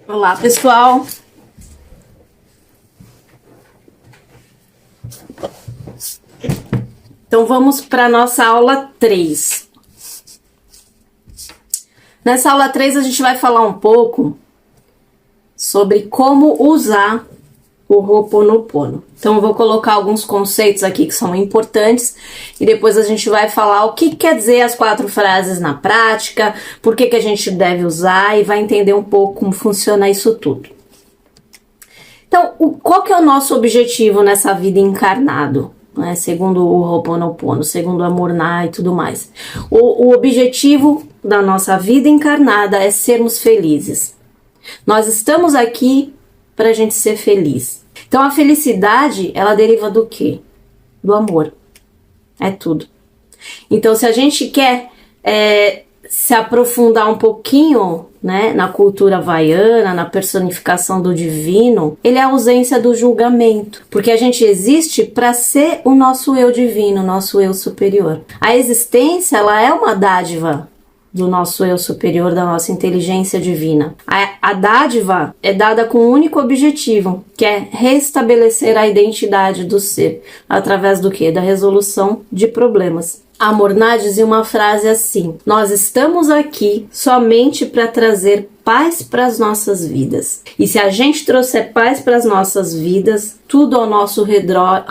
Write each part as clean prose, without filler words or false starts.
Olá, pessoal. Então vamos para a nossa aula 3. Nessa aula 3 a gente vai falar um pouco sobre como usar o Ho'oponopono. Então eu vou colocar alguns conceitos aqui que são importantes e depois a gente vai falar o que quer dizer as 4 frases na prática, por que a gente deve usar e vai entender um pouco como funciona isso tudo. Então, qual que é o nosso objetivo nessa vida encarnado? Né? Segundo o Ho'oponopono, segundo o Amor-Na e tudo mais. O objetivo da nossa vida encarnada é sermos felizes. Nós estamos aqui para a gente ser feliz. Então a felicidade, ela deriva do quê? Do amor. É tudo. Então se a gente quer se aprofundar um pouquinho, né, na cultura havaiana, na personificação do divino, ele é a ausência do julgamento. Porque a gente existe para ser o nosso eu divino, o nosso eu superior. A existência, ela é uma dádiva do nosso eu superior, da nossa inteligência divina. A dádiva é dada com um único objetivo, que é restabelecer a identidade do ser, através do quê? Da resolução de problemas. Amor-Na dizia uma frase assim: nós estamos aqui somente para trazer paz para as nossas vidas. E se a gente trouxer paz para as nossas vidas, tudo ao nosso redor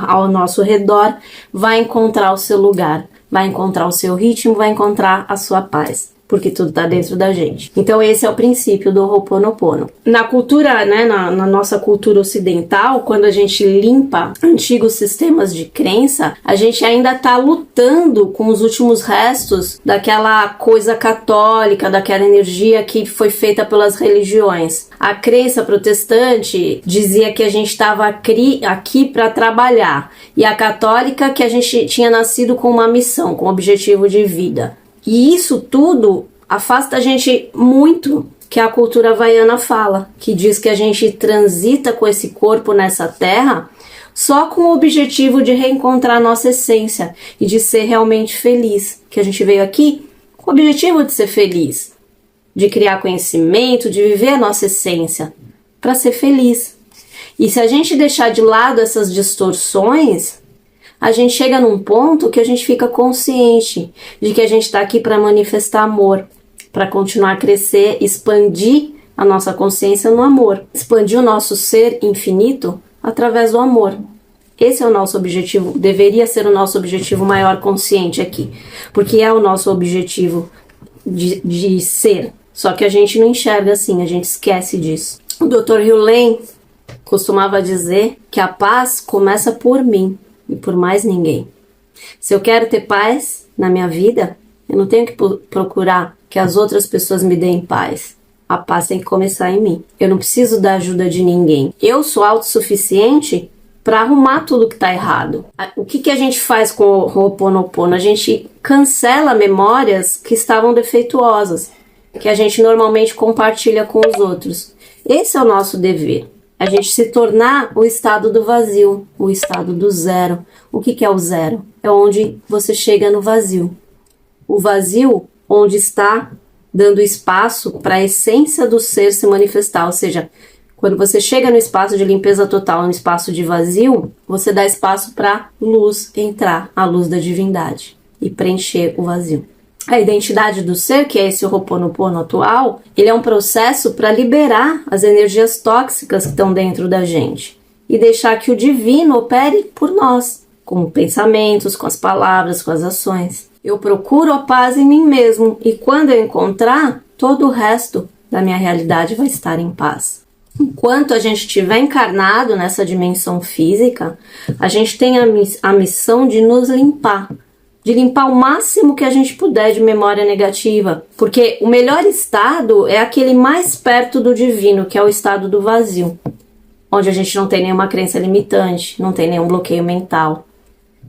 vai encontrar o seu lugar. Vai encontrar o seu ritmo, vai encontrar a sua paz, porque tudo está dentro da gente. Então esse é o princípio do Ho'oponopono. Na cultura, né, na nossa cultura ocidental, quando a gente limpa antigos sistemas de crença, a gente ainda está lutando com os últimos restos daquela coisa católica, daquela energia que foi feita pelas religiões. A crença protestante dizia que a gente estava aqui para trabalhar, e a católica que a gente tinha nascido com uma missão, com um objetivo de vida. E isso tudo afasta a gente muito que a cultura havaiana fala, que diz que a gente transita com esse corpo nessa terra só com o objetivo de reencontrar a nossa essência e de ser realmente feliz. Que a gente veio aqui com o objetivo de ser feliz, de criar conhecimento, de viver a nossa essência, para ser feliz. E se a gente deixar de lado essas distorções, a gente chega num ponto que a gente fica consciente de que a gente está aqui para manifestar amor, para continuar a crescer, expandir a nossa consciência no amor, expandir o nosso ser infinito através do amor. Esse é o nosso objetivo, deveria ser o nosso objetivo maior consciente aqui, porque é o nosso objetivo de ser, só que a gente não enxerga assim, a gente esquece disso. O Dr. Hugh Lane costumava dizer que a paz começa por mim e por mais ninguém. Se eu quero ter paz na minha vida, eu não tenho que procurar que as outras pessoas me deem paz. A paz tem que começar em mim. Eu não preciso da ajuda de ninguém. Eu sou autossuficiente para arrumar tudo que está errado. O que a gente faz com o Ho'oponopono? A gente cancela memórias que estavam defeituosas, que a gente normalmente compartilha com os outros. Esse é o nosso dever. A gente se tornar o estado do vazio, o estado do zero. O que é o zero? É onde você chega no vazio. O vazio onde está dando espaço para a essência do ser se manifestar. Ou seja, quando você chega no espaço de limpeza total, no espaço de vazio, você dá espaço para luz entrar, a luz da divindade, e preencher o vazio. A identidade do ser, que é esse Ho'oponopono atual, ele é um processo para liberar as energias tóxicas que estão dentro da gente e deixar que o divino opere por nós, com pensamentos, com as palavras, com as ações. Eu procuro a paz em mim mesmo e quando eu encontrar, todo o resto da minha realidade vai estar em paz. Enquanto a gente estiver encarnado nessa dimensão física, a gente tem a missão de nos limpar, de limpar o máximo que a gente puder de memória negativa, porque o melhor estado é aquele mais perto do divino, que é o estado do vazio, onde a gente não tem nenhuma crença limitante, não tem nenhum bloqueio mental,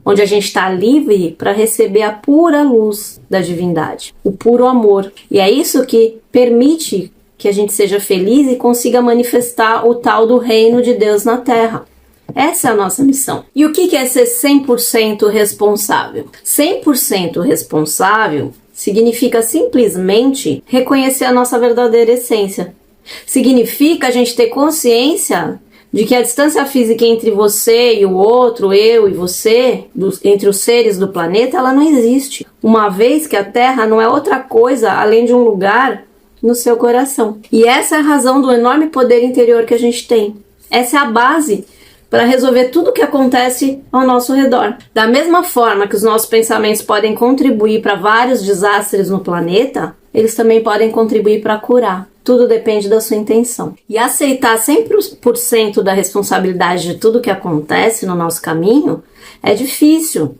onde a gente está livre para receber a pura luz da divindade, o puro amor. E é isso que permite que a gente seja feliz e consiga manifestar o tal do reino de Deus na Terra. Essa é a nossa missão. E o que é ser 100% responsável? 100% responsável significa simplesmente reconhecer a nossa verdadeira essência. Significa a gente ter consciência de que a distância física entre você e o outro, eu e você, entre os seres do planeta, ela não existe. Uma vez que a Terra não é outra coisa além de um lugar no seu coração. E essa é a razão do enorme poder interior que a gente tem. Essa é a base para resolver tudo o que acontece ao nosso redor. Da mesma forma que os nossos pensamentos podem contribuir para vários desastres no planeta, eles também podem contribuir para curar. Tudo depende da sua intenção. E aceitar 100% da responsabilidade de tudo que acontece no nosso caminho é difícil,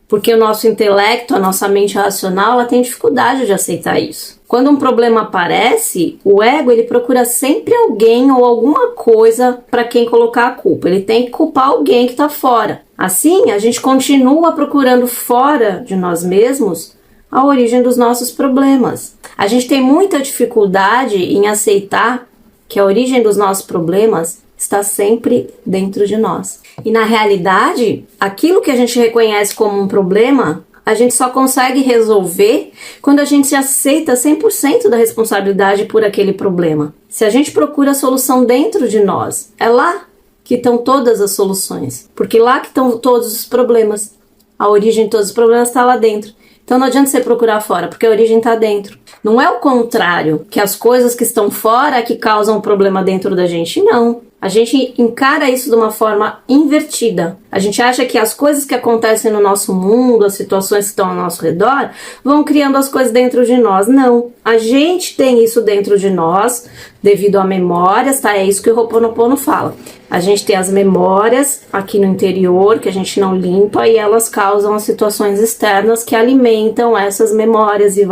porque o nosso intelecto, a nossa mente racional, ela tem dificuldade de aceitar isso. Quando um problema aparece, o ego ele procura sempre alguém ou alguma coisa para quem colocar a culpa. Ele tem que culpar alguém que está fora. Assim, a gente continua procurando fora de nós mesmos a origem dos nossos problemas. A gente tem muita dificuldade em aceitar que a origem dos nossos problemas está sempre dentro de nós. E na realidade, aquilo que a gente reconhece como um problema, a gente só consegue resolver quando a gente se aceita 100% da responsabilidade por aquele problema. Se a gente procura a solução dentro de nós, é lá que estão todas as soluções. Porque lá que estão todos os problemas. A origem de todos os problemas está lá dentro. Então não adianta você procurar fora, porque a origem está dentro. Não é o contrário, que as coisas que estão fora que causam o problema dentro da gente, não. A gente encara isso de uma forma invertida. A gente acha que as coisas que acontecem no nosso mundo, as situações que estão ao nosso redor, vão criando as coisas dentro de nós. Não. A gente tem isso dentro de nós, devido a memórias, tá? É isso que o Ho'oponopono fala. A gente tem as memórias aqui no interior, que a gente não limpa, e elas causam as situações externas que alimentam essas memórias, e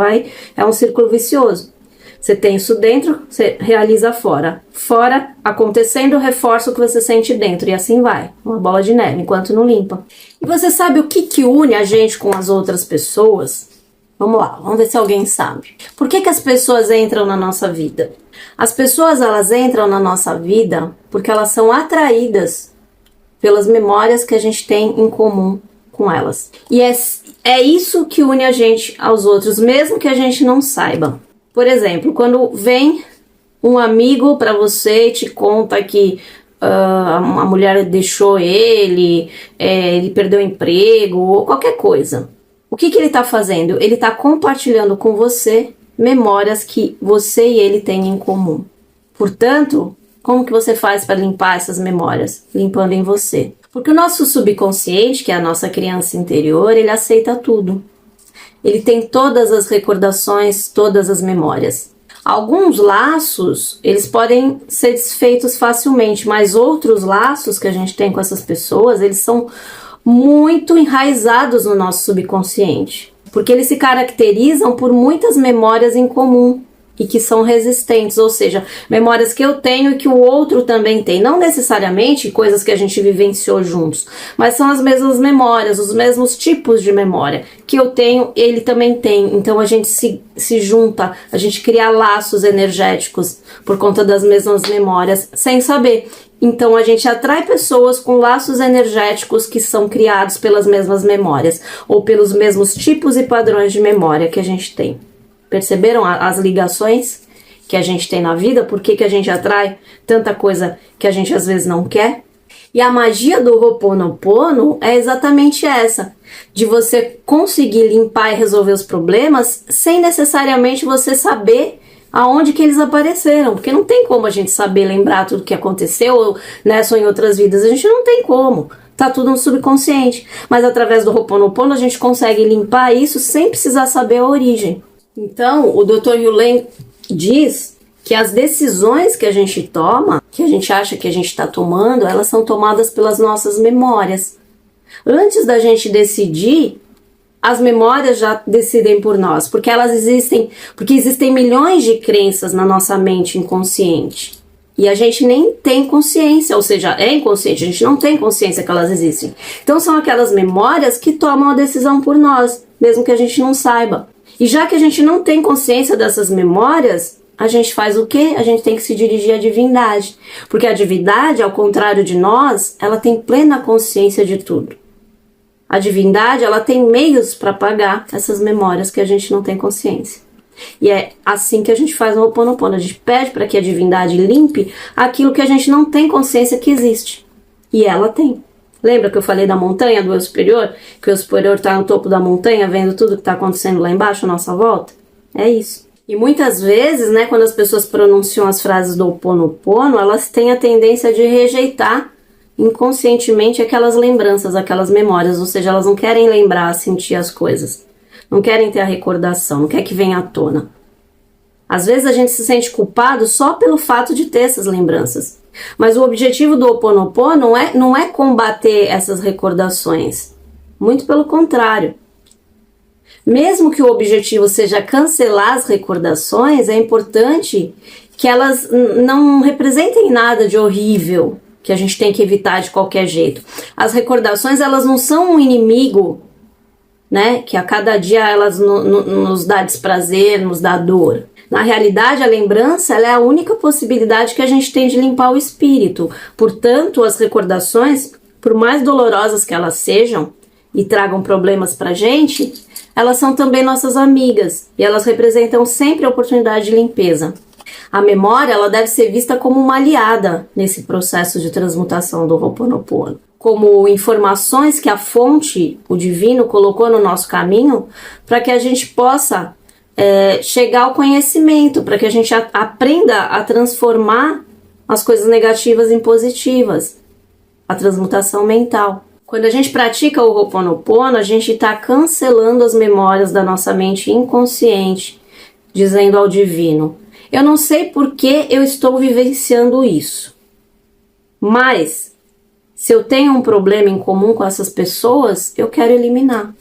é um círculo vicioso. Você tem isso dentro, você realiza fora. Fora, acontecendo, reforça o que você sente dentro. E assim vai. Uma bola de neve, enquanto não limpa. E você sabe o que une a gente com as outras pessoas? Vamos lá, vamos ver se alguém sabe. Por que as pessoas entram na nossa vida? As pessoas, elas entram na nossa vida porque elas são atraídas pelas memórias que a gente tem em comum com elas. E é isso que une a gente aos outros, mesmo que a gente não saiba. Por exemplo, quando vem um amigo para você e te conta que a mulher deixou ele perdeu o emprego, ou qualquer coisa. O que ele está fazendo? Ele está compartilhando com você memórias que você e ele têm em comum. Portanto, como que você faz para limpar essas memórias? Limpando em você. Porque o nosso subconsciente, que é a nossa criança interior, ele aceita tudo. Ele tem todas as recordações, todas as memórias. Alguns laços, eles podem ser desfeitos facilmente, mas outros laços que a gente tem com essas pessoas, eles são muito enraizados no nosso subconsciente. Porque eles se caracterizam por muitas memórias em comum e que são resistentes, ou seja, memórias que eu tenho e que o outro também tem. Não necessariamente coisas que a gente vivenciou juntos, mas são as mesmas memórias, os mesmos tipos de memória que eu tenho, ele também tem. Então a gente se junta, a gente cria laços energéticos por conta das mesmas memórias, sem saber. Então a gente atrai pessoas com laços energéticos que são criados pelas mesmas memórias, ou pelos mesmos tipos e padrões de memória que a gente tem. Perceberam as ligações que a gente tem na vida? Por que a gente atrai tanta coisa que a gente às vezes não quer? E a magia do Ho'oponopono é exatamente essa, de você conseguir limpar e resolver os problemas sem necessariamente você saber aonde que eles apareceram, porque não tem como a gente saber lembrar tudo que aconteceu, né, ou em outras vidas, a gente não tem como. Tá tudo no subconsciente, mas através do Ho'oponopono a gente consegue limpar isso sem precisar saber a origem. Então, o Dr. Yulen diz que as decisões que a gente toma, que a gente acha que a gente está tomando, elas são tomadas pelas nossas memórias. Antes da gente decidir, as memórias já decidem por nós, porque existem milhões de crenças na nossa mente inconsciente. E a gente nem tem consciência, ou seja, é inconsciente, a gente não tem consciência que elas existem. Então são aquelas memórias que tomam a decisão por nós, mesmo que a gente não saiba. E já que a gente não tem consciência dessas memórias, a gente faz o quê? A gente tem que se dirigir à divindade. Porque a divindade, ao contrário de nós, ela tem plena consciência de tudo. A divindade, ela tem meios para apagar essas memórias que a gente não tem consciência. E é assim que a gente faz o Ho'oponopono. A gente pede para que a divindade limpe aquilo que a gente não tem consciência que existe. E ela tem. Lembra que eu falei da montanha, do eu superior? Que o eu superior está no topo da montanha, vendo tudo que está acontecendo lá embaixo, à nossa volta? É isso. E muitas vezes, né, quando as pessoas pronunciam as frases do Ho'oponopono, elas têm a tendência de rejeitar inconscientemente aquelas lembranças, aquelas memórias. Ou seja, elas não querem lembrar, sentir as coisas. Não querem ter a recordação, não quer que venha à tona. Às vezes a gente se sente culpado só pelo fato de ter essas lembranças. Mas o objetivo do Ho'oponopono não é combater essas recordações. Muito pelo contrário. Mesmo que o objetivo seja cancelar as recordações, é importante que elas não representem nada de horrível, que a gente tem que evitar de qualquer jeito. As recordações, elas não são um inimigo, né, que a cada dia elas nos dá desprazer, nos dá dor. Na realidade, a lembrança ela é a única possibilidade que a gente tem de limpar o espírito. Portanto, as recordações, por mais dolorosas que elas sejam e tragam problemas pra gente, elas são também nossas amigas e elas representam sempre a oportunidade de limpeza. A memória ela deve ser vista como uma aliada nesse processo de transmutação do Ho'oponopono. Como informações que a fonte, o divino, colocou no nosso caminho para que a gente possa chegar ao conhecimento, para que a gente aprenda a transformar as coisas negativas em positivas, a transmutação mental. Quando a gente pratica o Ho'oponopono, a gente está cancelando as memórias da nossa mente inconsciente, dizendo ao divino, eu não sei por que eu estou vivenciando isso, mas se eu tenho um problema em comum com essas pessoas, eu quero eliminar.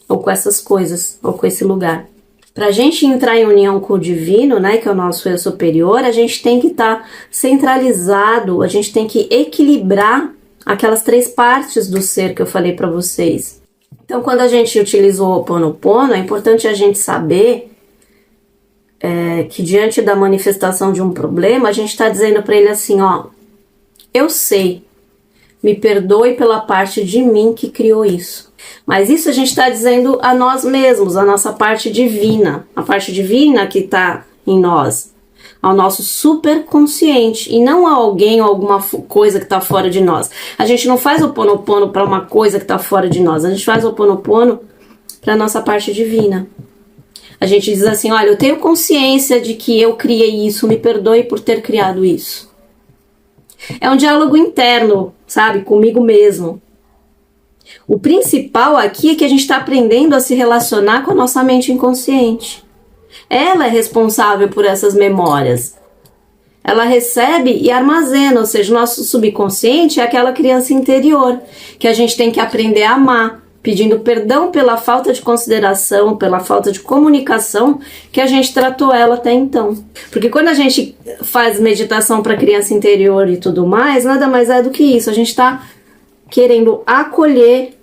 Ou com essas coisas, ou com esse lugar. Para a gente entrar em união com o divino, né, que é o nosso eu superior, a gente tem que estar centralizado, a gente tem que equilibrar aquelas 3 partes do ser que eu falei para vocês. Então, quando a gente utiliza o Ho'oponopono, é importante a gente saber que diante da manifestação de um problema, a gente está dizendo para ele assim, ó, eu sei, me perdoe pela parte de mim que criou isso. Mas isso a gente está dizendo a nós mesmos, a nossa parte divina. A parte divina que está em nós. Ao nosso superconsciente. E não a alguém ou alguma coisa que está fora de nós. A gente não faz o Ho'oponopono para uma coisa que está fora de nós. A gente faz o Ho'oponopono para a nossa parte divina. A gente diz assim, olha, eu tenho consciência de que eu criei isso. Me perdoe por ter criado isso. É um diálogo interno, sabe? Comigo mesmo. O principal aqui é que a gente está aprendendo a se relacionar com a nossa mente inconsciente. Ela é responsável por essas memórias. Ela recebe e armazena, ou seja, o nosso subconsciente é aquela criança interior que a gente tem que aprender a amar, pedindo perdão pela falta de consideração, pela falta de comunicação que a gente tratou ela até então. Porque quando a gente faz meditação para criança interior e tudo mais, nada mais é do que isso. A gente está querendo acolher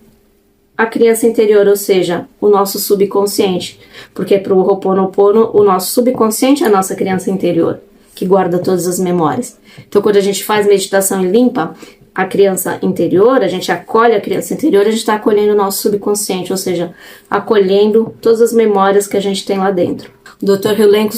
a criança interior, ou seja, o nosso subconsciente. Porque para o Ho'oponopono, o nosso subconsciente é a nossa criança interior, que guarda todas as memórias. Então, quando a gente faz meditação e limpa a criança interior, a gente acolhe a criança interior, a gente está acolhendo o nosso subconsciente, ou seja, acolhendo todas as memórias que a gente tem lá dentro. O Dr. Hewlett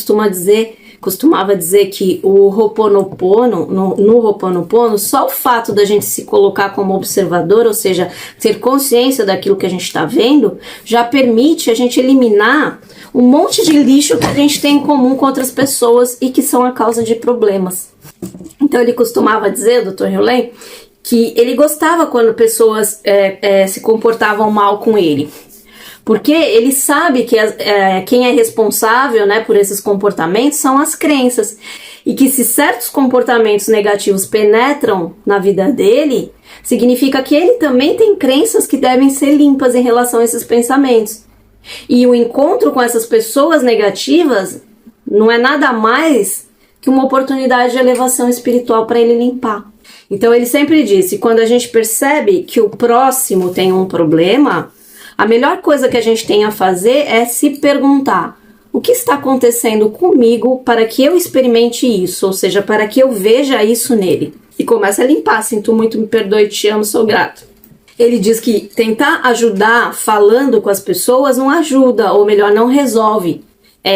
costumava dizer que o Ho'oponopono, no Ho'oponopono, só o fato da gente se colocar como observador, ou seja, ter consciência daquilo que a gente está vendo, já permite a gente eliminar um monte de lixo que a gente tem em comum com outras pessoas e que são a causa de problemas. Então ele costumava dizer, o Dr. Hewlett, que ele gostava quando pessoas se comportavam mal com ele. Porque ele sabe que quem é responsável, né, por esses comportamentos são as crenças. E que se certos comportamentos negativos penetram na vida dele, significa que ele também tem crenças que devem ser limpas em relação a esses pensamentos. E o encontro com essas pessoas negativas não é nada mais que uma oportunidade de elevação espiritual para ele limpar. Então ele sempre disse, quando a gente percebe que o próximo tem um problema, a melhor coisa que a gente tem a fazer é se perguntar, o que está acontecendo comigo para que eu experimente isso, ou seja, para que eu veja isso nele. E começa a limpar, sinto muito, me perdoe, te amo, sou grato. Ele diz que tentar ajudar falando com as pessoas não ajuda, ou melhor, não resolve.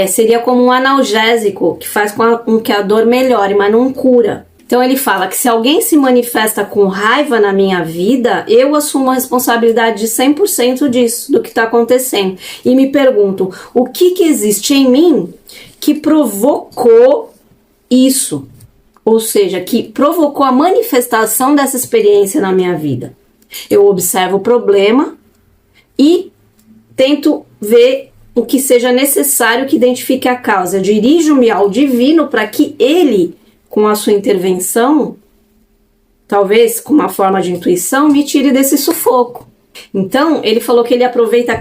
Seria como um analgésico que faz com que a dor melhore, mas não cura. Então ele fala que se alguém se manifesta com raiva na minha vida, eu assumo a responsabilidade de 100% disso, do que está acontecendo. E me pergunto, o que existe em mim que provocou isso? Ou seja, que provocou a manifestação dessa experiência na minha vida. Eu observo o problema e tento ver o que seja necessário que identifique a causa. Eu dirijo-me ao divino para que ele, com a sua intervenção, talvez com uma forma de intuição, me tire desse sufoco. Então, ele falou que ele aproveitava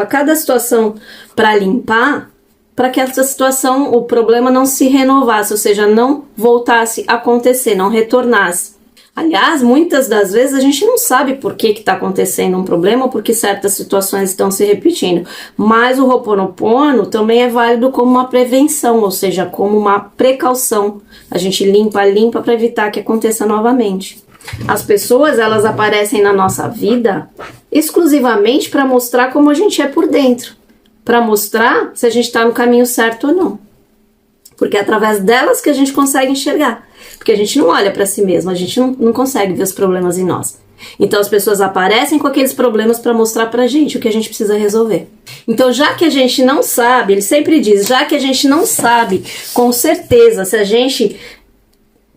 cada situação para limpar, para que essa situação, o problema não se renovasse, ou seja, não voltasse a acontecer, não retornasse. Aliás, muitas das vezes a gente não sabe por que está acontecendo um problema ou por que certas situações estão se repetindo. Mas o Ho'oponopono também é válido como uma prevenção, ou seja, como uma precaução. A gente limpa para evitar que aconteça novamente. As pessoas, elas aparecem na nossa vida exclusivamente para mostrar como a gente é por dentro. Para mostrar se a gente está no caminho certo ou não. Porque é através delas que a gente consegue enxergar. Porque a gente não olha para si mesmo, a gente não consegue ver os problemas em nós. Então as pessoas aparecem com aqueles problemas para mostrar pra gente o que a gente precisa resolver. Então, já que a gente não sabe, ele sempre diz, já que a gente não sabe com certeza se a gente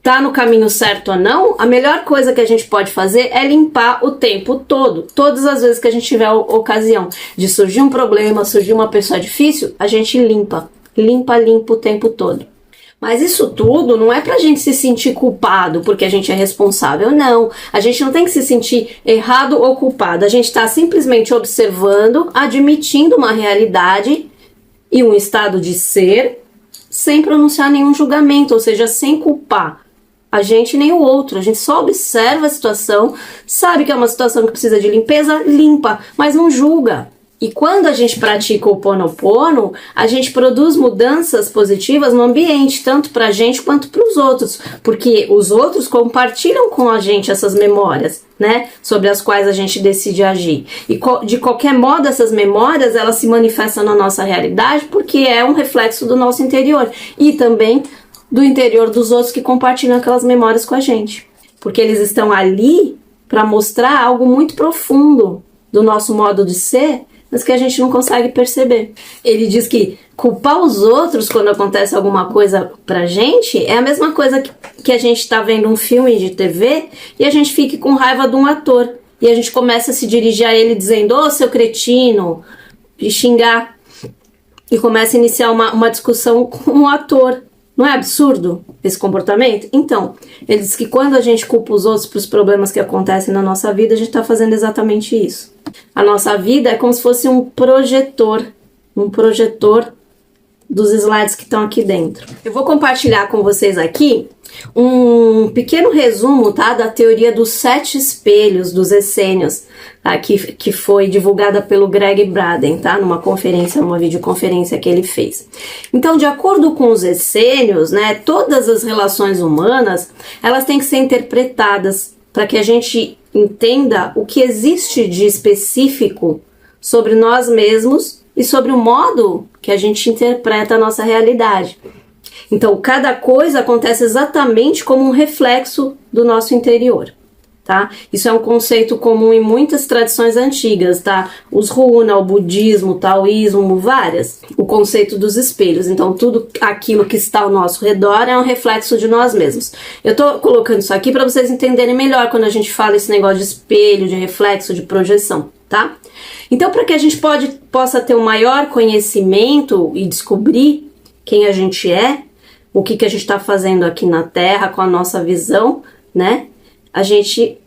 tá no caminho certo ou não, a melhor coisa que a gente pode fazer é limpar o tempo todo. Todas as vezes que a gente tiver a ocasião de surgir um problema, surgir uma pessoa difícil, a gente limpa o tempo todo. Mas isso tudo não é pra gente se sentir culpado porque a gente é responsável, não. A gente não tem que se sentir errado ou culpado. A gente tá simplesmente observando, admitindo uma realidade e um estado de ser sem pronunciar nenhum julgamento, ou seja, sem culpar a gente nem o outro. A gente só observa a situação, sabe que é uma situação que precisa de limpeza, limpa, mas não julga. E quando a gente pratica o Ho'oponopono, a gente produz mudanças positivas no ambiente, tanto para a gente quanto para os outros, porque os outros compartilham com a gente essas memórias, né, sobre as quais a gente decide agir. E de qualquer modo, essas memórias, elas se manifestam na nossa realidade porque é um reflexo do nosso interior e também do interior dos outros que compartilham aquelas memórias com a gente. Porque eles estão ali para mostrar algo muito profundo do nosso modo de ser, mas que a gente não consegue perceber. Ele diz que culpar os outros quando acontece alguma coisa pra gente é a mesma coisa que a gente tá vendo um filme de TV e a gente fica com raiva de um ator. E a gente começa a se dirigir a ele dizendo, ô seu cretino, e xingar. E começa a iniciar uma discussão com o ator. Não é absurdo esse comportamento? Então, ele diz que quando a gente culpa os outros pelos problemas que acontecem na nossa vida, a gente está fazendo exatamente isso. A nossa vida é como se fosse um projetor dos slides que estão aqui dentro. Eu vou compartilhar com vocês aqui um pequeno resumo, tá, da teoria dos 7 espelhos dos essênios, tá, que foi divulgada pelo Greg Braden, tá, numa videoconferência que ele fez. Então, de acordo com os essênios, né, todas as relações humanas, elas têm que ser interpretadas para que a gente entenda o que existe de específico sobre nós mesmos e sobre o modo que a gente interpreta a nossa realidade. Então, cada coisa acontece exatamente como um reflexo do nosso interior, tá? Isso é um conceito comum em muitas tradições antigas, tá? Os Runa, o budismo, o taoísmo, várias. O conceito dos espelhos. Então, tudo aquilo que está ao nosso redor é um reflexo de nós mesmos. Eu tô colocando isso aqui para vocês entenderem melhor quando a gente fala esse negócio de espelho, de reflexo, de projeção, tá? Então, para que a gente possa ter um maior conhecimento e descobrir quem a gente é, o que a gente está fazendo aqui na Terra com a nossa visão, né? A gente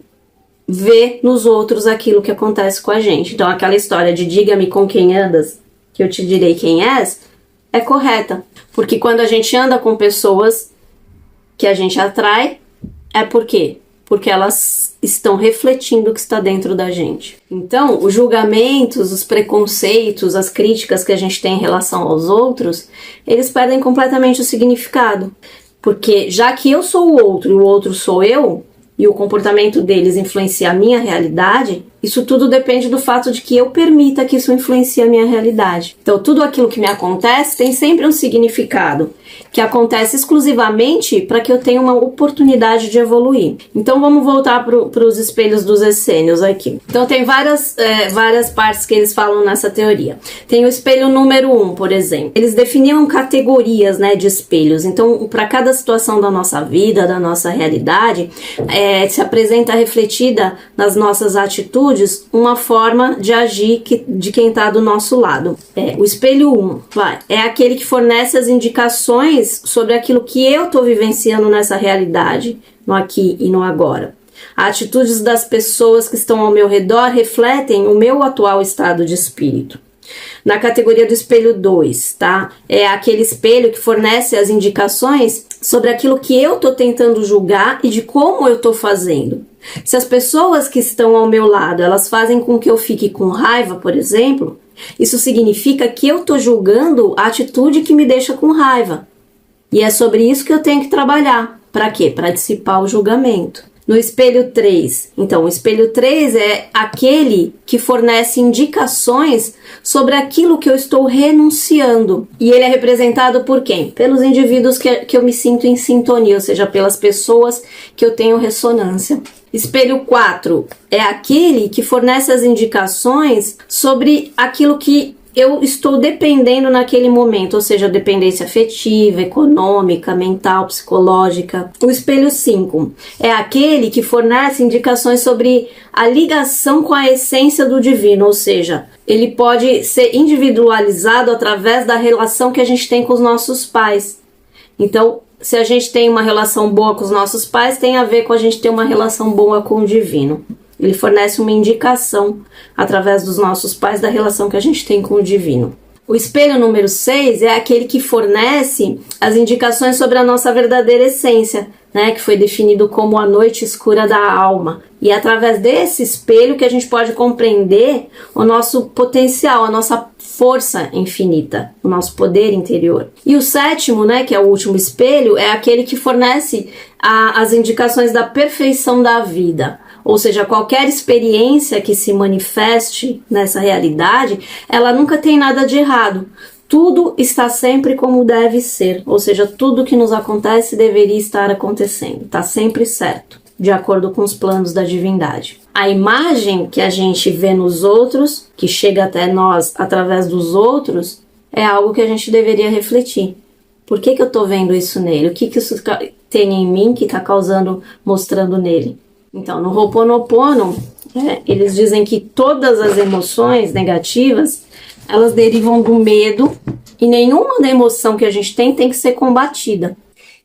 vê nos outros aquilo que acontece com a gente. Então, aquela história de diga-me com quem andas, que eu te direi quem és, é correta. Porque quando a gente anda com pessoas que a gente atrai, é por quê? Porque elas estão refletindo o que está dentro da gente. Então, os julgamentos, os preconceitos, as críticas que a gente tem em relação aos outros, eles perdem completamente o significado. Porque já que eu sou o outro e o outro sou eu, e o comportamento deles influencia a minha realidade, isso tudo depende do fato de que eu permita que isso influencie a minha realidade. Então, tudo aquilo que me acontece tem sempre um significado, que acontece exclusivamente para que eu tenha uma oportunidade de evoluir. Então, vamos voltar para os espelhos dos essênios aqui. Então, tem várias partes que eles falam nessa teoria. Tem o espelho número 1, por exemplo. Eles definiam categorias, né, de espelhos. Então, para cada situação da nossa vida, da nossa realidade, se apresenta refletida nas nossas atitudes uma forma de agir de quem está do nosso lado. O espelho 1 é aquele que fornece as indicações sobre aquilo que eu estou vivenciando nessa realidade, no aqui e no agora. As atitudes das pessoas que estão ao meu redor refletem o meu atual estado de espírito. Na categoria do espelho 2, tá? É aquele espelho que fornece as indicações sobre aquilo que eu tô tentando julgar e de como eu tô fazendo. Se as pessoas que estão ao meu lado, elas fazem com que eu fique com raiva, por exemplo, isso significa que eu tô julgando a atitude que me deixa com raiva. E é sobre isso que eu tenho que trabalhar. Para quê? Para dissipar o julgamento. No espelho 3, então, o espelho 3 é aquele que fornece indicações sobre aquilo que eu estou renunciando. E ele é representado por quem? Pelos indivíduos que eu me sinto em sintonia, ou seja, pelas pessoas que eu tenho ressonância. Espelho 4 é aquele que fornece as indicações sobre aquilo que eu estou dependendo naquele momento, ou seja, dependência afetiva, econômica, mental, psicológica. O espelho 5 é aquele que fornece indicações sobre a ligação com a essência do divino, ou seja, ele pode ser individualizado através da relação que a gente tem com os nossos pais. Então, se a gente tem uma relação boa com os nossos pais, tem a ver com a gente ter uma relação boa com o divino. Ele fornece uma indicação através dos nossos pais da relação que a gente tem com o divino. O espelho número 6 é aquele que fornece as indicações sobre a nossa verdadeira essência, né, que foi definido como a noite escura da alma. E é através desse espelho que a gente pode compreender o nosso potencial, a nossa força infinita, o nosso poder interior. E o 7º, né, que é o último espelho, é aquele que fornece as indicações da perfeição da vida. Ou seja, qualquer experiência que se manifeste nessa realidade, ela nunca tem nada de errado. Tudo está sempre como deve ser. Ou seja, tudo que nos acontece deveria estar acontecendo. Está sempre certo, de acordo com os planos da divindade. A imagem que a gente vê nos outros, que chega até nós através dos outros, é algo que a gente deveria refletir. Por que eu estou vendo isso nele? O que isso tem em mim que está mostrando nele? Então, no Ho'oponopono, eles dizem que todas as emoções negativas, elas derivam do medo e nenhuma da emoção que a gente tem que ser combatida.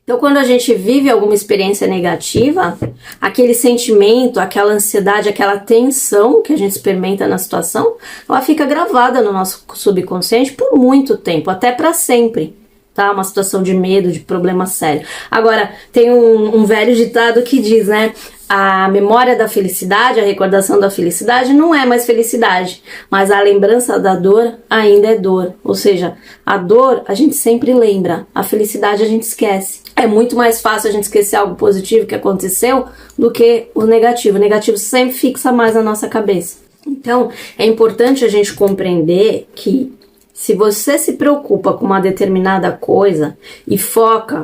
Então, quando a gente vive alguma experiência negativa, aquele sentimento, aquela ansiedade, aquela tensão que a gente experimenta na situação, ela fica gravada no nosso subconsciente por muito tempo, até para sempre. Tá? Uma situação de medo, de problema sério. Agora, tem um velho ditado que diz, né? A memória da felicidade, a recordação da felicidade não é mais felicidade, mas a lembrança da dor ainda é dor. Ou seja, a dor a gente sempre lembra, a felicidade a gente esquece. É muito mais fácil a gente esquecer algo positivo que aconteceu do que o negativo. O negativo sempre fixa mais na nossa cabeça. Então, é importante a gente compreender que se você se preocupa com uma determinada coisa e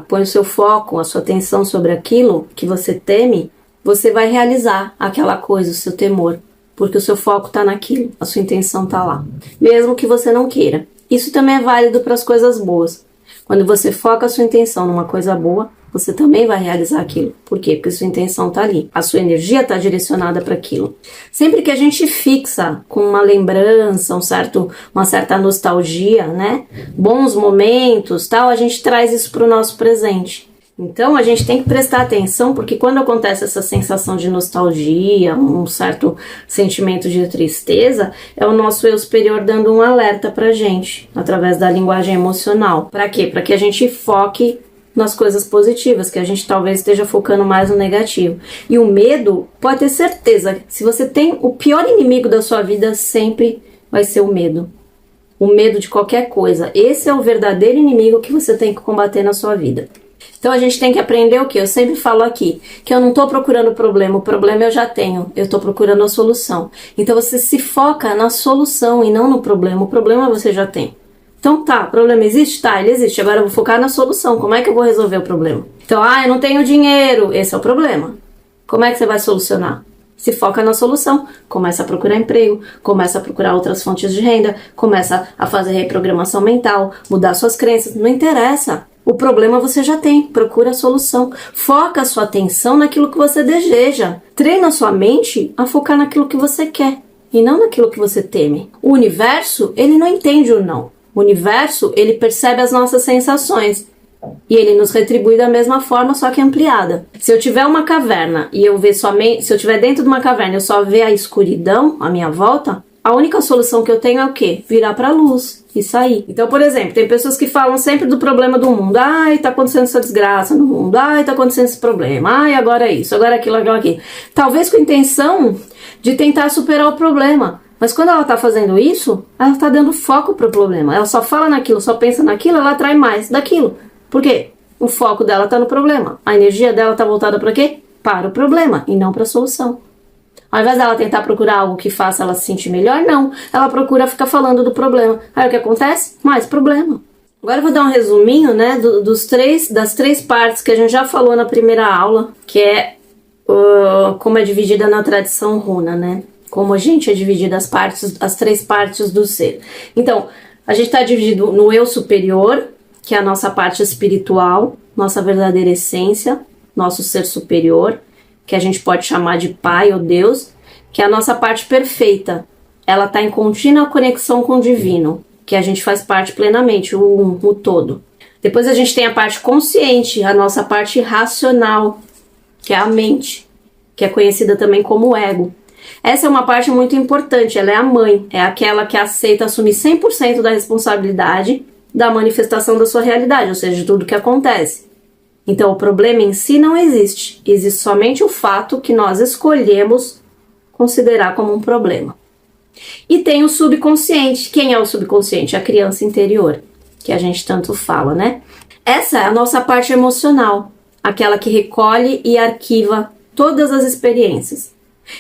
põe o seu foco, a sua atenção sobre aquilo que você teme, você vai realizar aquela coisa, o seu temor, porque o seu foco está naquilo, a sua intenção está lá, mesmo que você não queira. Isso também é válido para as coisas boas. Quando você foca a sua intenção numa coisa boa, você também vai realizar aquilo. Por quê? Porque sua intenção está ali, a sua energia está direcionada para aquilo. Sempre que a gente fixa com uma lembrança, uma certa nostalgia, né? Bons momentos, tal, a gente traz isso para o nosso presente. Então, a gente tem que prestar atenção, porque quando acontece essa sensação de nostalgia, um certo sentimento de tristeza, é o nosso eu superior dando um alerta pra gente, através da linguagem emocional. Pra quê? Pra que a gente foque nas coisas positivas, que a gente talvez esteja focando mais no negativo. E o medo, pode ter certeza, se você tem o pior inimigo da sua vida, sempre vai ser o medo. O medo de qualquer coisa. Esse é o verdadeiro inimigo que você tem que combater na sua vida. Então a gente tem que aprender o que? Eu sempre falo aqui, que eu não estou procurando o problema eu já tenho, eu estou procurando a solução. Então você se foca na solução e não no problema, o problema você já tem. Então tá, o problema existe? Tá, ele existe, agora eu vou focar na solução, como é que eu vou resolver o problema? Então, eu não tenho dinheiro, esse é o problema. Como é que você vai solucionar? Se foca na solução, começa a procurar emprego, começa a procurar outras fontes de renda, começa a fazer reprogramação mental, mudar suas crenças, não interessa. O problema você já tem, procura a solução. Foca a sua atenção naquilo que você deseja. Treina a sua mente a focar naquilo que você quer e não naquilo que você teme. O universo, ele não entende o não. O universo, ele percebe as nossas sensações. E ele nos retribui da mesma forma, só que ampliada. Se eu tiver uma caverna e eu ver somente, se eu tiver dentro de uma caverna e eu só ver a escuridão à minha volta, a única solução que eu tenho é o quê? Virar para a luz e sair. Então, por exemplo, tem pessoas que falam sempre do problema do mundo. Ai, tá acontecendo essa desgraça no mundo. Ai, tá acontecendo esse problema. Ai, agora é isso, agora é aquilo, agora aquilo. Talvez com a intenção de tentar superar o problema. Mas quando ela tá fazendo isso, ela tá dando foco pro problema. Ela só fala naquilo, só pensa naquilo, ela atrai mais daquilo. Por quê? O foco dela tá no problema. A energia dela tá voltada para quê? Para o problema e não para a solução. Ao invés dela tentar procurar algo que faça ela se sentir melhor, não. Ela procura ficar falando do problema. Aí o que acontece? Mais problema. Agora eu vou dar um resuminho, né, das três partes que a gente já falou na primeira aula, que é como é dividida na tradição runa, né? Como a gente é dividida as três partes do ser. Então, a gente está dividido no eu superior, que é a nossa parte espiritual, nossa verdadeira essência, nosso ser superior, que a gente pode chamar de Pai ou Deus, que é a nossa parte perfeita. Ela está em contínua conexão com o divino, que a gente faz parte plenamente, o todo. Depois a gente tem a parte consciente, a nossa parte racional, que é a mente, que é conhecida também como ego. Essa é uma parte muito importante, ela é a mãe, é aquela que aceita assumir 100% da responsabilidade da manifestação da sua realidade, ou seja, de tudo que acontece. Então o problema em si não existe, existe somente o fato que nós escolhemos considerar como um problema. E tem o subconsciente. Quem é o subconsciente? A criança interior, que a gente tanto fala, né? Essa é a nossa parte emocional, aquela que recolhe e arquiva todas as experiências.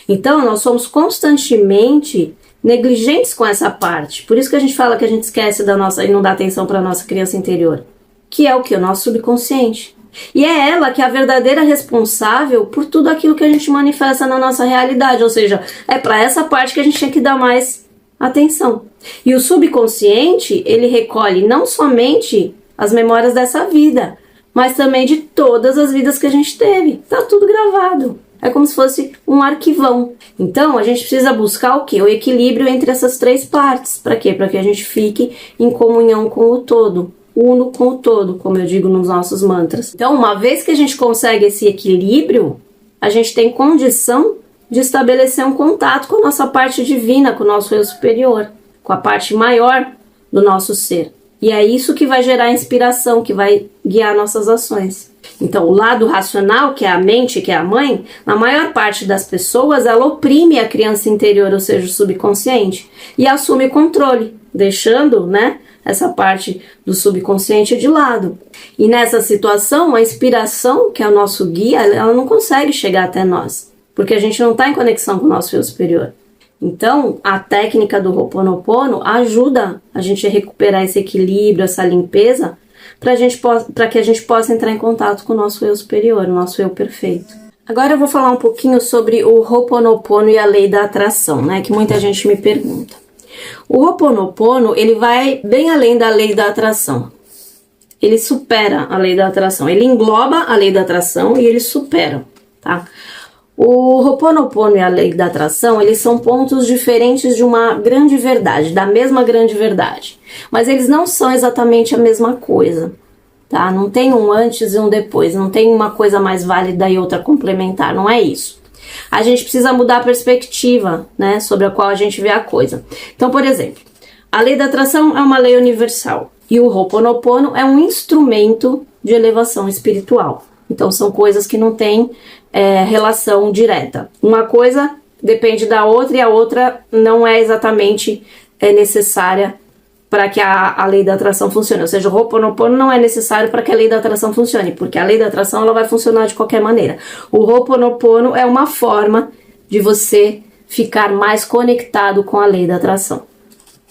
Então nós somos constantemente negligentes com essa parte. Por isso que a gente fala que a gente esquece da nossa e não dá atenção para a nossa criança interior, que é o que? O nosso subconsciente. E é ela que é a verdadeira responsável por tudo aquilo que a gente manifesta na nossa realidade, ou seja, é para essa parte que a gente tem que dar mais atenção. E o subconsciente, ele recolhe não somente as memórias dessa vida, mas também de todas as vidas que a gente teve. Tá tudo gravado. É como se fosse um arquivão. Então, a gente precisa buscar o quê? O equilíbrio entre essas três partes. Para quê? Para que a gente fique em comunhão com o todo. Uno com o todo, como eu digo nos nossos mantras. Então, uma vez que a gente consegue esse equilíbrio, a gente tem condição de estabelecer um contato com a nossa parte divina, com o nosso eu superior, com a parte maior do nosso ser. E é isso que vai gerar inspiração, que vai guiar nossas ações. Então, o lado racional, que é a mente, que é a mãe, na maior parte das pessoas, ela oprime a criança interior, ou seja, o subconsciente, e assume o controle, deixando, né, essa parte do subconsciente de lado. E nessa situação, a inspiração, que é o nosso guia, ela não consegue chegar até nós, porque a gente não está em conexão com o nosso eu superior. Então, a técnica do Ho'oponopono ajuda a gente a recuperar esse equilíbrio, essa limpeza, para que a gente possa entrar em contato com o nosso eu superior, o nosso eu perfeito. Agora eu vou falar um pouquinho sobre o Ho'oponopono e a lei da atração, né, que muita gente me pergunta. O Ho'oponopono, ele vai bem além da lei da atração. Ele supera a lei da atração, ele engloba a lei da atração e ele supera, tá? O Ho'oponopono e a lei da atração, eles são pontos diferentes de uma grande verdade, da mesma grande verdade. Mas eles não são exatamente a mesma coisa, tá? Não tem um antes e um depois, não tem uma coisa mais válida e outra complementar, não é isso. A gente precisa mudar a perspectiva, né, sobre a qual a gente vê a coisa. Então, por exemplo, a lei da atração é uma lei universal e o Ho'oponopono é um instrumento de elevação espiritual. Então, são coisas que não têm relação direta. Uma coisa depende da outra e a outra não é exatamente necessária para que a lei da atração funcione. Ou seja, o Ho'oponopono não é necessário para que a lei da atração funcione, porque a lei da atração ela vai funcionar de qualquer maneira. O Ho'oponopono é uma forma de você ficar mais conectado com a lei da atração.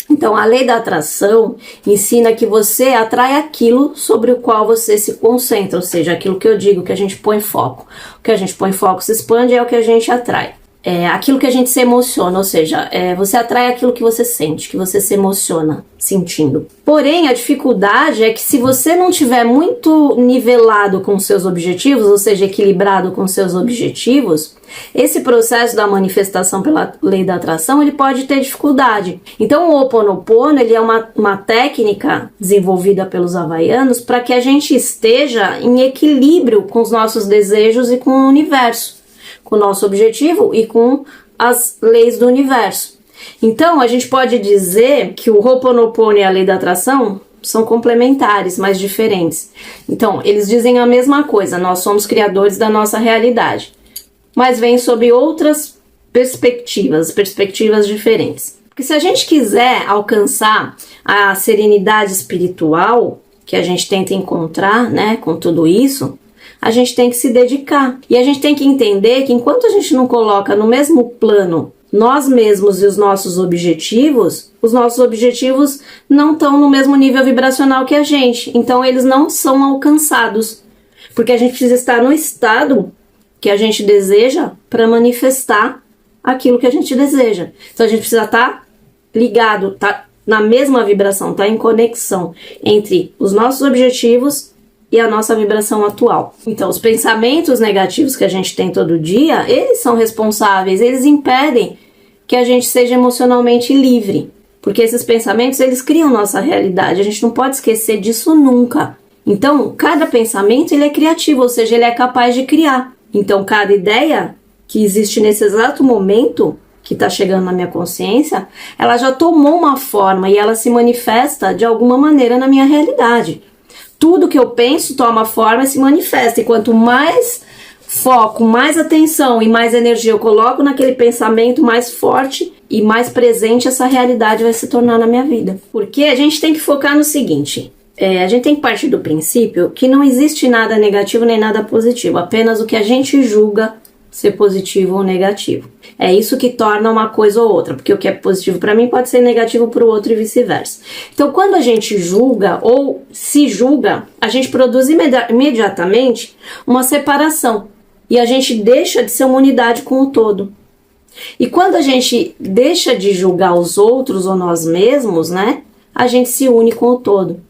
Então, a lei da atração ensina que você atrai aquilo sobre o qual você se concentra, ou seja, aquilo que eu digo, que a gente põe foco. O que a gente põe foco se expande, é o que a gente atrai. É aquilo que a gente se emociona, ou seja, você atrai aquilo que você sente, que você se emociona sentindo. Porém, a dificuldade é que se você não tiver muito nivelado com seus objetivos, ou seja, equilibrado com seus objetivos, esse processo da manifestação pela lei da atração, ele pode ter dificuldade. Então, o Ho'oponopono, ele é uma técnica desenvolvida pelos havaianos para que a gente esteja em equilíbrio com os nossos desejos e com o universo, com o nosso objetivo e com as leis do universo. Então, a gente pode dizer que o Ho'oponopono e a lei da atração são complementares, mas diferentes. Então, eles dizem a mesma coisa, nós somos criadores da nossa realidade, mas vem sob outras perspectivas diferentes. Porque se a gente quiser alcançar a serenidade espiritual que a gente tenta encontrar, né, com tudo isso, a gente tem que se dedicar. E a gente tem que entender que enquanto a gente não coloca no mesmo plano nós mesmos e os nossos objetivos não estão no mesmo nível vibracional que a gente. Então eles não são alcançados. Porque a gente precisa estar no estado que a gente deseja para manifestar aquilo que a gente deseja. Então a gente precisa estar ligado, estar na mesma vibração, estar em conexão entre os nossos objetivos e a nossa vibração atual. Então, os pensamentos negativos que a gente tem todo dia, eles são responsáveis, eles impedem que a gente seja emocionalmente livre. Porque esses pensamentos, eles criam nossa realidade, a gente não pode esquecer disso nunca. Então, cada pensamento, ele é criativo, ou seja, ele é capaz de criar. Então, cada ideia que existe nesse exato momento, que está chegando na minha consciência, ela já tomou uma forma e ela se manifesta de alguma maneira na minha realidade. Tudo que eu penso toma forma e se manifesta. E quanto mais foco, mais atenção e mais energia eu coloco naquele pensamento, mais forte e mais presente essa realidade vai se tornar na minha vida. Porque a gente tem que focar no seguinte: a gente tem que partir do princípio que não existe nada negativo nem nada positivo, apenas o que a gente julga ser positivo ou negativo. É isso que torna uma coisa ou outra, porque o que é positivo para mim pode ser negativo para o outro e vice-versa. Então, quando a gente julga ou se julga, a gente produz imediatamente uma separação e a gente deixa de ser uma unidade com o todo. E quando a gente deixa de julgar os outros ou nós mesmos, né, a gente se une com o todo.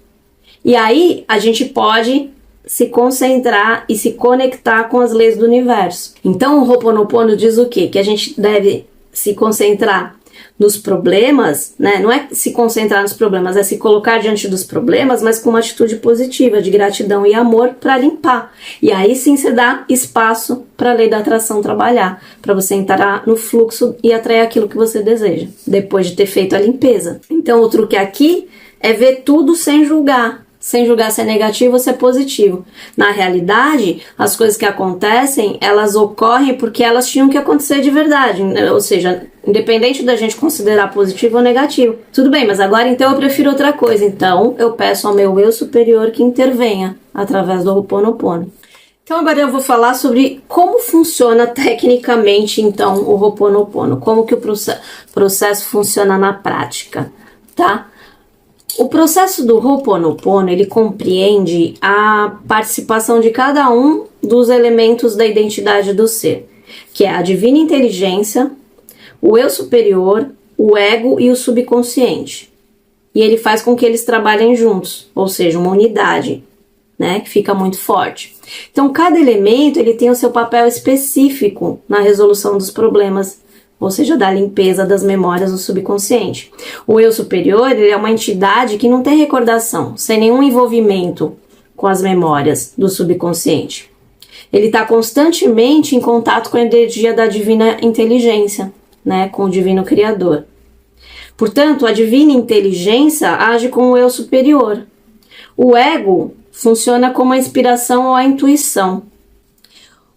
E aí a gente pode se concentrar e se conectar com as leis do universo. Então o Ho'oponopono diz o quê? Que a gente deve se concentrar nos problemas, né? Não é se concentrar nos problemas, é se colocar diante dos problemas, mas com uma atitude positiva, de gratidão e amor para limpar. E aí sim você dá espaço para a lei da atração trabalhar, para você entrar no fluxo e atrair aquilo que você deseja, depois de ter feito a limpeza. Então o truque aqui é ver tudo sem julgar se é negativo ou se é positivo. Na realidade, as coisas que acontecem, elas ocorrem porque elas tinham que acontecer de verdade. Ou seja, independente da gente considerar positivo ou negativo. Tudo bem, mas agora então eu prefiro outra coisa. Então eu peço ao meu eu superior que intervenha através do Ho'oponopono. Então agora eu vou falar sobre como funciona tecnicamente então o Ho'oponopono. Como que o processo funciona na prática, tá? O processo do Ho'oponopono, ele compreende a participação de cada um dos elementos da identidade do ser, que é a divina inteligência, o eu superior, o ego e o subconsciente. E ele faz com que eles trabalhem juntos, ou seja, uma unidade, né, que fica muito forte. Então, cada elemento ele tem o seu papel específico na resolução dos problemas, ou seja, da limpeza das memórias do subconsciente. O eu superior ele é uma entidade que não tem recordação, sem nenhum envolvimento com as memórias do subconsciente. Ele está constantemente em contato com a energia da divina inteligência, né, com o divino criador. Portanto, a divina inteligência age com o eu superior. O ego funciona como a inspiração ou a intuição.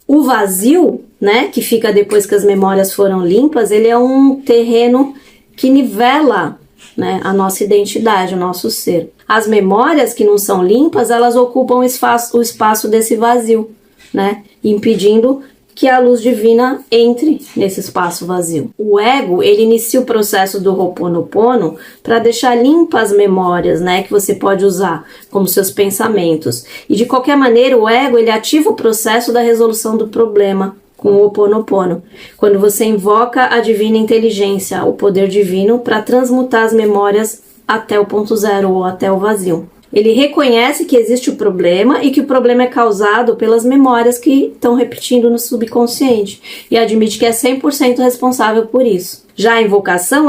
O vazio, né, que fica depois que as memórias foram limpas, ele é um terreno que nivela né? A nossa identidade, o nosso ser. As memórias que não são limpas, elas ocupam o espaço desse vazio, né? Impedindo que a luz divina entre nesse espaço vazio. O ego, ele inicia o processo do Ho'oponopono para deixar limpas as memórias, né, que você pode usar como seus pensamentos. E de qualquer maneira, o ego, ele ativa o processo da resolução do problema com o Ho'oponopono. Quando você invoca a divina inteligência, o poder divino, para transmutar as memórias até o ponto zero ou até o vazio. Ele reconhece que existe o problema e que o problema é causado pelas memórias que estão repetindo no subconsciente e admite que é 100% responsável por isso. Já a invocação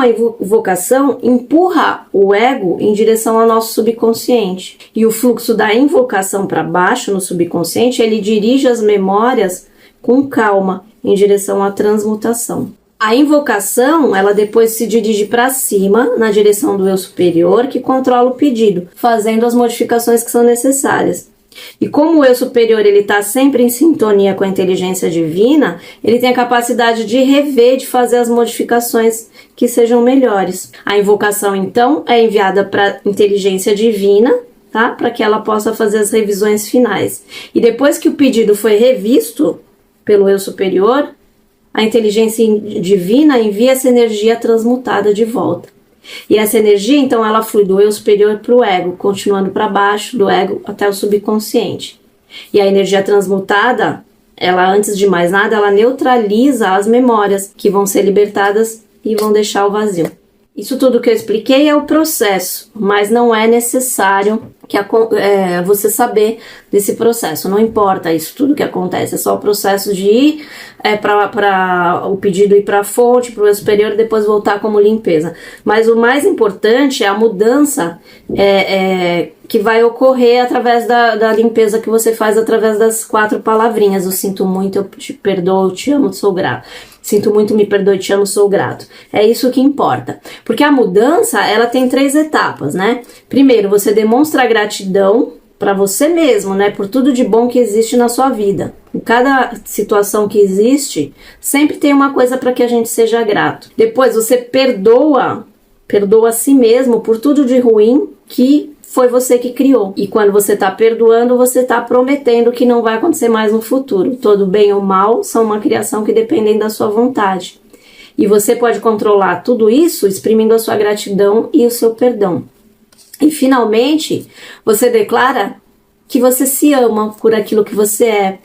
empurra o ego em direção ao nosso subconsciente. E o fluxo da invocação para baixo no subconsciente, ele dirige as memórias com calma em direção à transmutação. A invocação, ela depois se dirige para cima, na direção do eu superior, que controla o pedido, fazendo as modificações que são necessárias. E como o eu superior está sempre em sintonia com a inteligência divina, ele tem a capacidade de rever, de fazer as modificações que sejam melhores. A invocação, então, é enviada para a inteligência divina, tá? Para que ela possa fazer as revisões finais. E depois que o pedido foi revisto pelo eu superior, a inteligência divina envia essa energia transmutada de volta. E essa energia, então, ela flui do eu superior para o ego, continuando para baixo do ego até o subconsciente. E a energia transmutada, ela, antes de mais nada, ela neutraliza as memórias que vão ser libertadas e vão deixar o vazio. Isso tudo que eu expliquei é o processo, mas não é necessário que você saber desse processo. Não importa isso tudo que acontece, é só o processo de ir para o pedido ir para a fonte, para o superior e depois voltar como limpeza. Mas o mais importante é a mudança que vai ocorrer através da limpeza que você faz através das 4 palavrinhas. Eu sinto muito, eu te perdoo, eu te amo, sou grato. Sinto muito, me perdoe, te amo, sou grato. É isso que importa. Porque a mudança, ela tem 3 etapas, né? Primeiro, você demonstra gratidão para você mesmo, né? Por tudo de bom que existe na sua vida. Em cada situação que existe, sempre tem uma coisa para que a gente seja grato. Depois, você perdoa a si mesmo por tudo de ruim que foi você que criou. E quando você está perdoando, você está prometendo que não vai acontecer mais no futuro. Todo bem ou mal são uma criação que dependem da sua vontade. E você pode controlar tudo isso exprimindo a sua gratidão e o seu perdão. E finalmente, você declara que você se ama por aquilo que você é,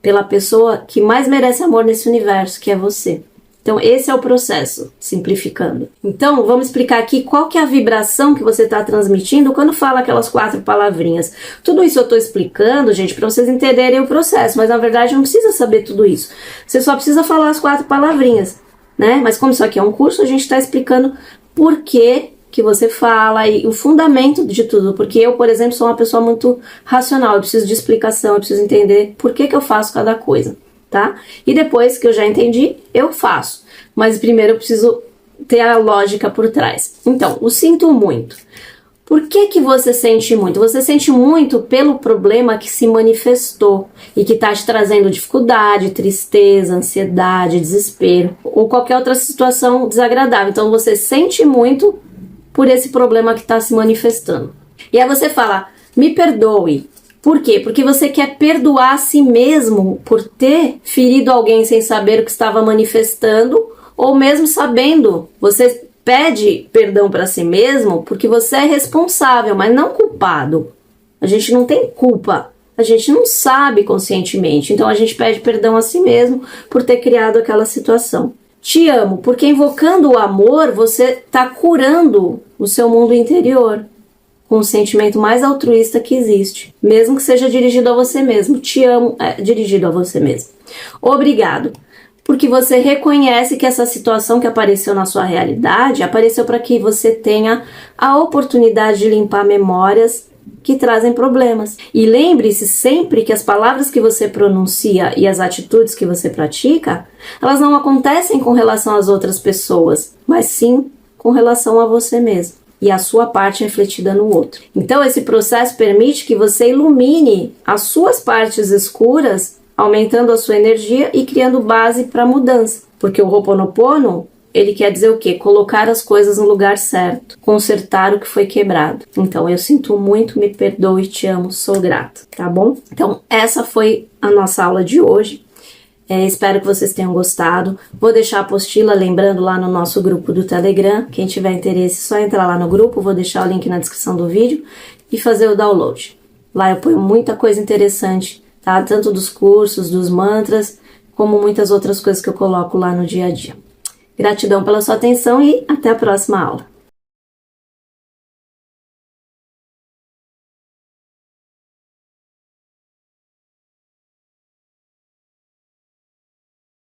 pela pessoa que mais merece amor nesse universo, que é você. Então, esse é o processo, simplificando. Então, vamos explicar aqui qual que é a vibração que você está transmitindo quando fala aquelas 4 palavrinhas. Tudo isso eu estou explicando, gente, para vocês entenderem o processo, mas na verdade não precisa saber tudo isso. Você só precisa falar as 4 palavrinhas, né? Mas como isso aqui é um curso, a gente está explicando por que você fala e o fundamento de tudo. Porque eu, por exemplo, sou uma pessoa muito racional, eu preciso de explicação, eu preciso entender por que eu faço cada coisa. Tá? E depois que eu já entendi, eu faço. Mas primeiro eu preciso ter a lógica por trás. Então, o sinto muito. Por que você sente muito? Você sente muito pelo problema que se manifestou e que está te trazendo dificuldade, tristeza, ansiedade, desespero ou qualquer outra situação desagradável. Então, você sente muito por esse problema que está se manifestando. E aí você fala, me perdoe. Por quê? Porque você quer perdoar a si mesmo por ter ferido alguém sem saber o que estava manifestando, ou mesmo sabendo. Você pede perdão para si mesmo porque você é responsável, mas não culpado. A gente não tem culpa, a gente não sabe conscientemente. Então a gente pede perdão a si mesmo por ter criado aquela situação. Te amo, porque invocando o amor, você está curando o seu mundo interior. Com o sentimento mais altruísta que existe, mesmo que seja dirigido a você mesmo. Te amo, dirigido a você mesmo. Obrigado, porque você reconhece que essa situação que apareceu na sua realidade, apareceu para que você tenha a oportunidade de limpar memórias que trazem problemas. E lembre-se sempre que as palavras que você pronuncia e as atitudes que você pratica, elas não acontecem com relação às outras pessoas, mas sim com relação a você mesmo. E a sua parte refletida no outro. Então, esse processo permite que você ilumine as suas partes escuras, aumentando a sua energia e criando base para a mudança. Porque o Ho'oponopono, ele quer dizer o quê? Colocar as coisas no lugar certo, consertar o que foi quebrado. Então, eu sinto muito, me perdoe, te amo, sou grata, tá bom? Então, essa foi a nossa aula de hoje. Espero que vocês tenham gostado. Vou deixar a apostila, lembrando, lá no nosso grupo do Telegram. Quem tiver interesse, é só entrar lá no grupo. Vou deixar o link na descrição do vídeo e fazer o download. Lá eu ponho muita coisa interessante, tá? Tanto dos cursos, dos mantras, como muitas outras coisas que eu coloco lá no dia a dia. Gratidão pela sua atenção e até a próxima aula.